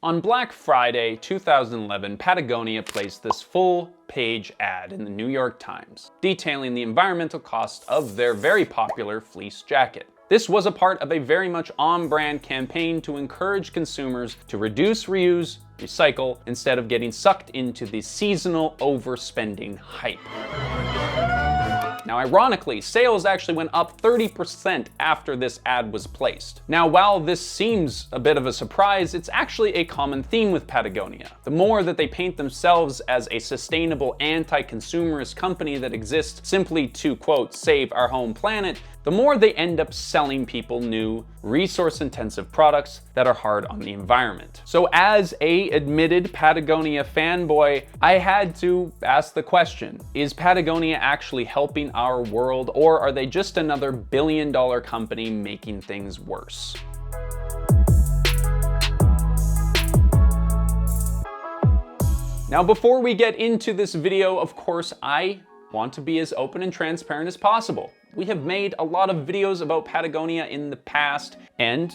On Black Friday 2011, Patagonia placed this full-page ad in the New York Times, detailing the environmental cost of their very popular fleece jacket. This was a part of a very much on-brand campaign to encourage consumers to reduce, reuse, recycle, instead of getting sucked into the seasonal overspending hype. Now, ironically, sales actually went up 30% after this ad was placed. Now, while this seems a bit of a surprise, it's actually a common theme with Patagonia. The more that they paint themselves as a sustainable anti-consumerist company that exists simply to, quote, save our home planet, the more they end up selling people new, resource-intensive products that are hard on the environment. So as a admitted Patagonia fanboy, I had to ask the question, is Patagonia actually helping our world, or are they just another billion-dollar company making things worse? Now, before we get into this video, of course, I want to be as open and transparent as possible. We have made a lot of videos about Patagonia in the past, and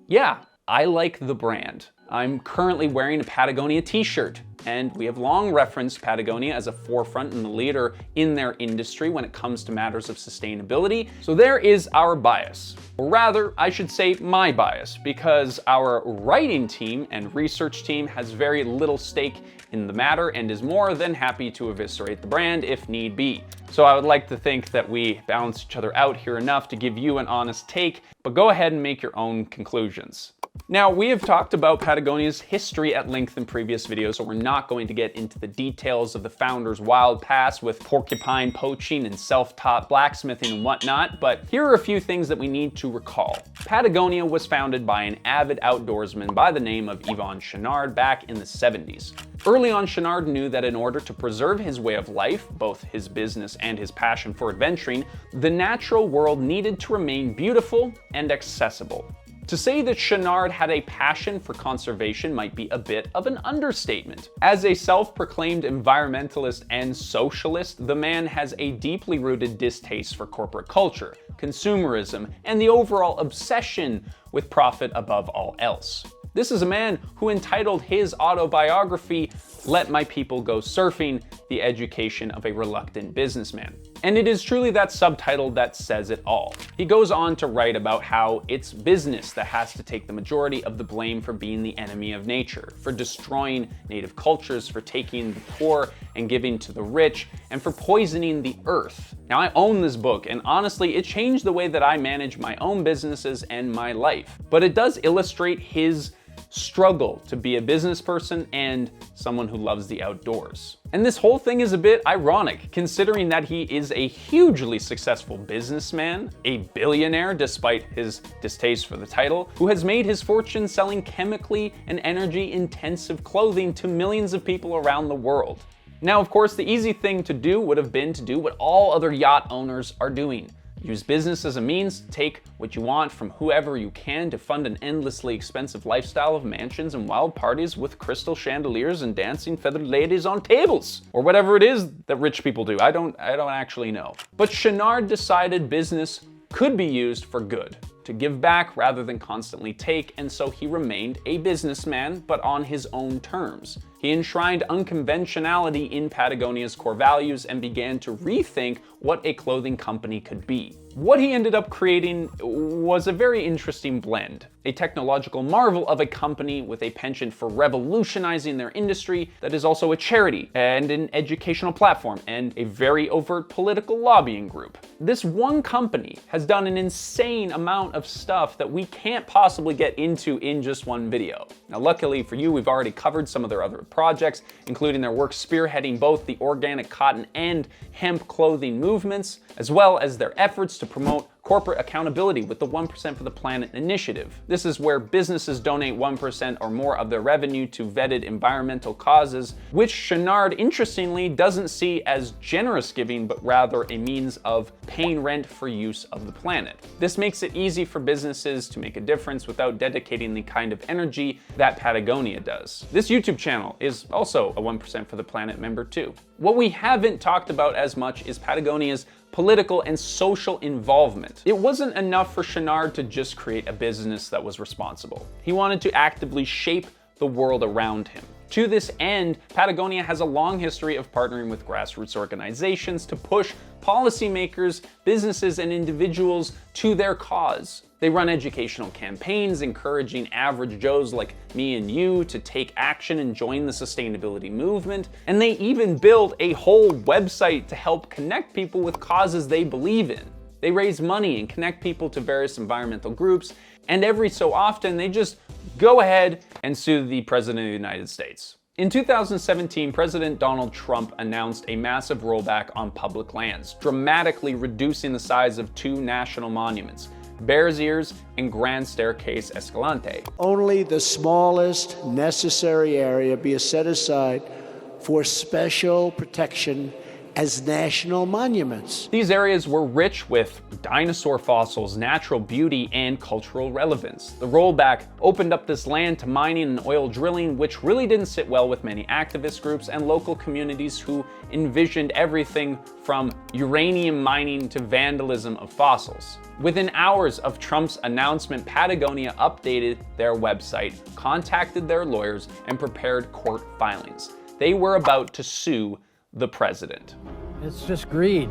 yeah, I like the brand. I'm currently wearing a Patagonia t-shirt, and we have long referenced Patagonia as a forefront and the leader in their industry when it comes to matters of sustainability. So there is our bias. Or rather, I should say my bias, because our writing team and research team has very little stake in the matter and is more than happy to eviscerate the brand if need be. So I would like to think that we balance each other out here enough to give you an honest take, but go ahead and make your own conclusions. Now, we have talked about Patagonia's history at length in previous videos, so we're not going to get into the details of the founder's wild past with porcupine poaching and self-taught blacksmithing and whatnot, but here are a few things that we need to recall. Patagonia was founded by an avid outdoorsman by the name of Yvon Chouinard back in the 70s. Early on, Chouinard knew that in order to preserve his way of life, both his business and his passion for adventuring, the natural world needed to remain beautiful and accessible. To say that Chouinard had a passion for conservation might be a bit of an understatement. As a self-proclaimed environmentalist and socialist, the man has a deeply rooted distaste for corporate culture, consumerism, and the overall obsession with profit above all else. This is a man who entitled his autobiography, "Let My People Go Surfing: The Education of a Reluctant Businessman." And it is truly that subtitle that says it all. He goes on to write about how it's business that has to take the majority of the blame for being the enemy of nature, for destroying native cultures, for taking the poor and giving to the rich, and for poisoning the earth. Now, I own this book, and honestly, it changed the way that I manage my own businesses and my life. But it does illustrate his struggle to be a business person and someone who loves the outdoors. And this whole thing is a bit ironic, considering that he is a hugely successful businessman, a billionaire despite his distaste for the title, who has made his fortune selling chemically and energy-intensive clothing to millions of people around the world. Now, of course, the easy thing to do would have been to do what all other yacht owners are doing. Use business as a means to take what you want from whoever you can to fund an endlessly expensive lifestyle of mansions and wild parties with crystal chandeliers and dancing feathered ladies on tables. Or whatever it is that rich people do. I don't actually know. But Chouinard decided business could be used for good, to give back rather than constantly take, and so he remained a businessman, but on his own terms. He enshrined unconventionality in Patagonia's core values and began to rethink what a clothing company could be. What he ended up creating was a very interesting blend. A technological marvel of a company with a penchant for revolutionizing their industry that is also a charity and an educational platform and a very overt political lobbying group. This one company has done an insane amount of stuff that we can't possibly get into in just one video. Now, luckily for you, we've already covered some of their other projects, including their work spearheading both the organic cotton and hemp clothing movements, as well as their efforts to promote corporate accountability with the 1% for the Planet initiative. This is where businesses donate 1% or more of their revenue to vetted environmental causes, which Chouinard interestingly doesn't see as generous giving, but rather a means of paying rent for use of the planet. This makes it easy for businesses to make a difference without dedicating the kind of energy that Patagonia does. This YouTube channel is also a 1% for the Planet member too. What we haven't talked about as much is Patagonia's political and social involvement. It wasn't enough for Chouinard to just create a business that was responsible. He wanted to actively shape the world around him. To this end, Patagonia has a long history of partnering with grassroots organizations to push policymakers, businesses, and individuals to their cause. They run educational campaigns encouraging average Joes like me and you to take action and join the sustainability movement. And they even build a whole website to help connect people with causes they believe in. They raise money and connect people to various environmental groups, and every so often they just go ahead and sue the President of the United States. In 2017, President Donald Trump announced a massive rollback on public lands, dramatically reducing the size of two national monuments, Bears Ears and Grand Staircase Escalante. Only the smallest necessary area be set aside for special protection as national monuments. These areas were rich with dinosaur fossils, natural beauty, and cultural relevance. The rollback opened up this land to mining and oil drilling, which really didn't sit well with many activist groups and local communities who envisioned everything from uranium mining to vandalism of fossils. Within hours of Trump's announcement, Patagonia updated their website, contacted their lawyers, and prepared court filings. They were about to sue the president. It's just greed.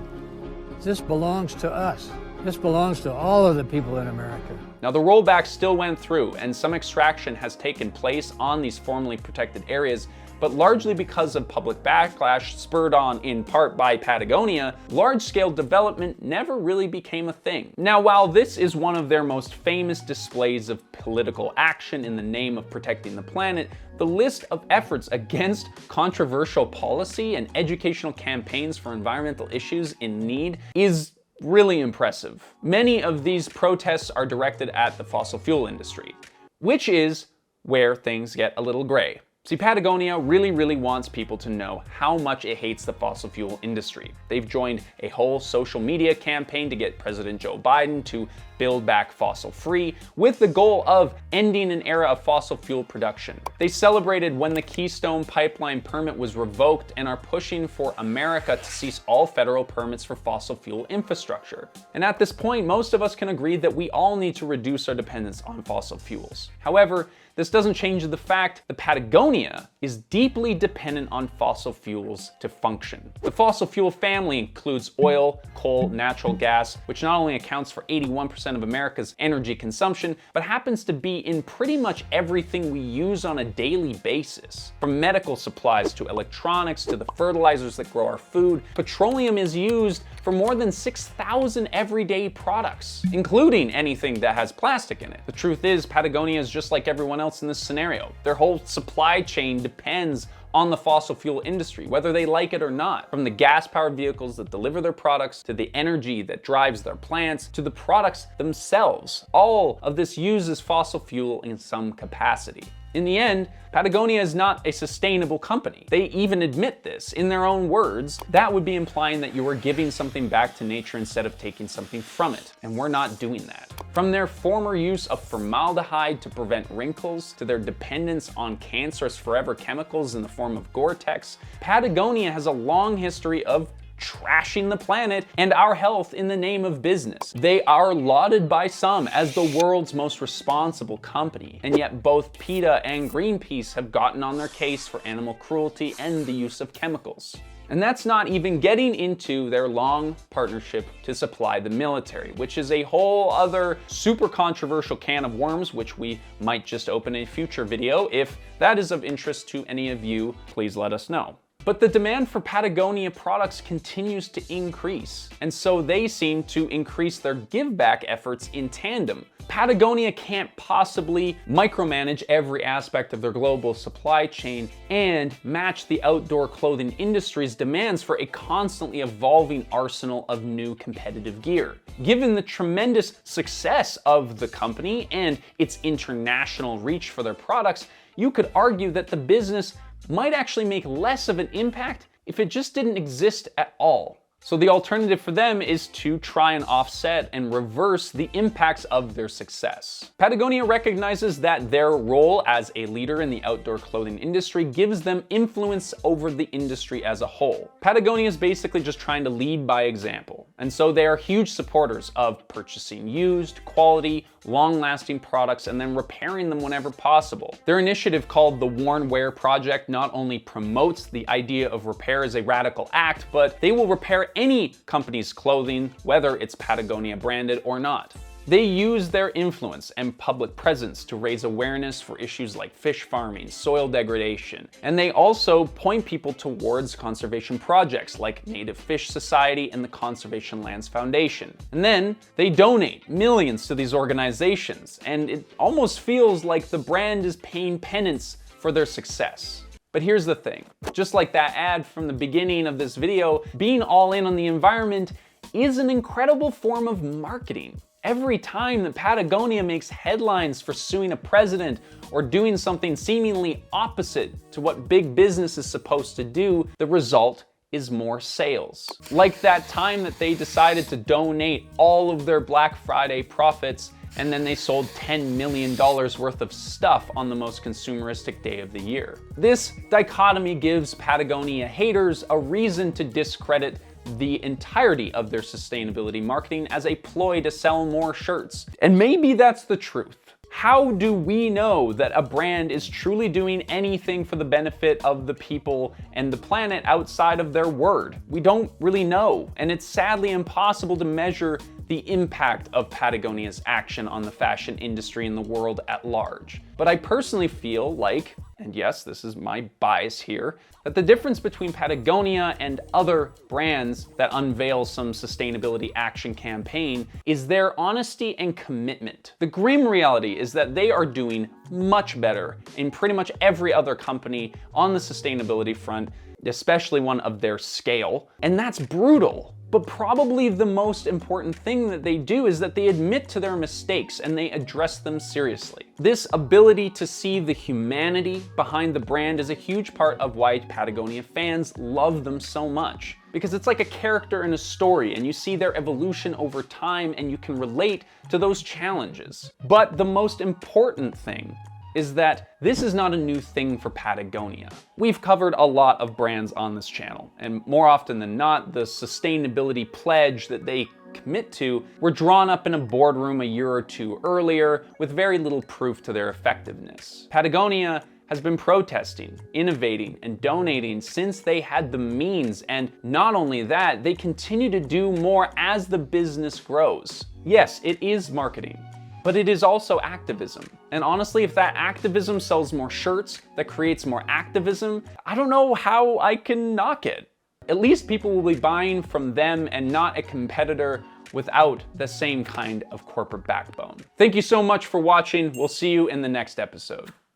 This belongs to us. This belongs to all of the people in America. Now, the rollback still went through, and some extraction has taken place on these formerly protected areas, but largely because of public backlash spurred on in part by Patagonia, large-scale development never really became a thing. Now, while this is one of their most famous displays of political action in the name of protecting the planet, the list of efforts against controversial policy and educational campaigns for environmental issues in need is really impressive. Many of these protests are directed at the fossil fuel industry, which is where things get a little gray. See, Patagonia really wants people to know how much it hates the fossil fuel industry. They've joined a whole social media campaign to get President Joe Biden to build back fossil free, with the goal of ending an era of fossil fuel production. They celebrated when the Keystone Pipeline permit was revoked and are pushing for America to cease all federal permits for fossil fuel infrastructure. And at this point, most of us can agree that we all need to reduce our dependence on fossil fuels. However, this doesn't change the fact that Patagonia is deeply dependent on fossil fuels to function. The fossil fuel family includes oil, coal, natural gas, which not only accounts for 81% of America's energy consumption, but happens to be in pretty much everything we use on a daily basis. From medical supplies to electronics to the fertilizers that grow our food, petroleum is used for more than 6,000 everyday products, including anything that has plastic in it. The truth is, Patagonia is just like everyone else in this scenario. Their whole supply chain depends on the fossil fuel industry, whether they like it or not. From the gas-powered vehicles that deliver their products, to the energy that drives their plants, to the products themselves. All of this uses fossil fuel in some capacity. In the end, Patagonia is not a sustainable company. They even admit this in their own words. That would be implying that you are giving something back to nature instead of taking something from it, and we're not doing that. From their former use of formaldehyde to prevent wrinkles, to their dependence on cancerous forever chemicals in the form of Gore-Tex, Patagonia has a long history of trashing the planet and our health in the name of business. They are lauded by some as the world's most responsible company, and yet both PETA and Greenpeace have gotten on their case for animal cruelty and the use of chemicals. And that's not even getting into their long partnership to supply the military, which is a whole other super controversial can of worms, which we might just open in a future video. If that is of interest to any of you, please let us know. But the demand for Patagonia products continues to increase, and so they seem to increase their give-back efforts in tandem. Patagonia can't possibly micromanage every aspect of their global supply chain and match the outdoor clothing industry's demands for a constantly evolving arsenal of new competitive gear. Given the tremendous success of the company and its international reach for their products, you could argue that the business might actually make less of an impact if it just didn't exist at all. So the alternative for them is to try and offset and reverse the impacts of their success. Patagonia recognizes that their role as a leader in the outdoor clothing industry gives them influence over the industry as a whole. Patagonia is basically just trying to lead by example. And so they are huge supporters of purchasing used, quality, long-lasting products and then repairing them whenever possible. Their initiative called the Worn Wear Project not only promotes the idea of repair as a radical act, but they will repair any company's clothing, whether it's Patagonia branded or not. They use their influence and public presence to raise awareness for issues like fish farming, soil degradation, and they also point people towards conservation projects like Native Fish Society and the Conservation Lands Foundation. And then they donate millions to these organizations, and it almost feels like the brand is paying penance for their success. But here's the thing, just like that ad from the beginning of this video, being all in on the environment is an incredible form of marketing. Every time that Patagonia makes headlines for suing a president or doing something seemingly opposite to what big business is supposed to do, the result is more sales. Like that time that they decided to donate all of their Black Friday profits and then they sold $10 million worth of stuff on the most consumeristic day of the year. This dichotomy gives Patagonia haters a reason to discredit the entirety of their sustainability marketing as a ploy to sell more shirts. And maybe that's the truth. How do we know that a brand is truly doing anything for the benefit of the people and the planet outside of their word? We don't really know, and it's sadly impossible to measure the impact of Patagonia's action on the fashion industry and the world at large. But I personally feel like, and yes, this is my bias here, that the difference between Patagonia and other brands that unveil some sustainability action campaign is their honesty and commitment. The grim reality is that they are doing much better in pretty much every other company on the sustainability front, especially one of their scale, and that's brutal. But probably the most important thing that they do is that they admit to their mistakes and they address them seriously. This ability to see the humanity behind the brand is a huge part of why Patagonia fans love them so much. Because it's like a character in a story and you see their evolution over time and you can relate to those challenges. But the most important thing is that this is not a new thing for Patagonia. We've covered a lot of brands on this channel, and more often than not, the sustainability pledge that they commit to were drawn up in a boardroom a year or two earlier with very little proof to their effectiveness. Patagonia has been protesting, innovating, and donating since they had the means, and not only that, they continue to do more as the business grows. Yes, it is marketing, but it is also activism. And honestly, if that activism sells more shirts, that creates more activism, I don't know how I can knock it. At least people will be buying from them and not a competitor without the same kind of corporate backbone. Thank you so much for watching. We'll see you in the next episode.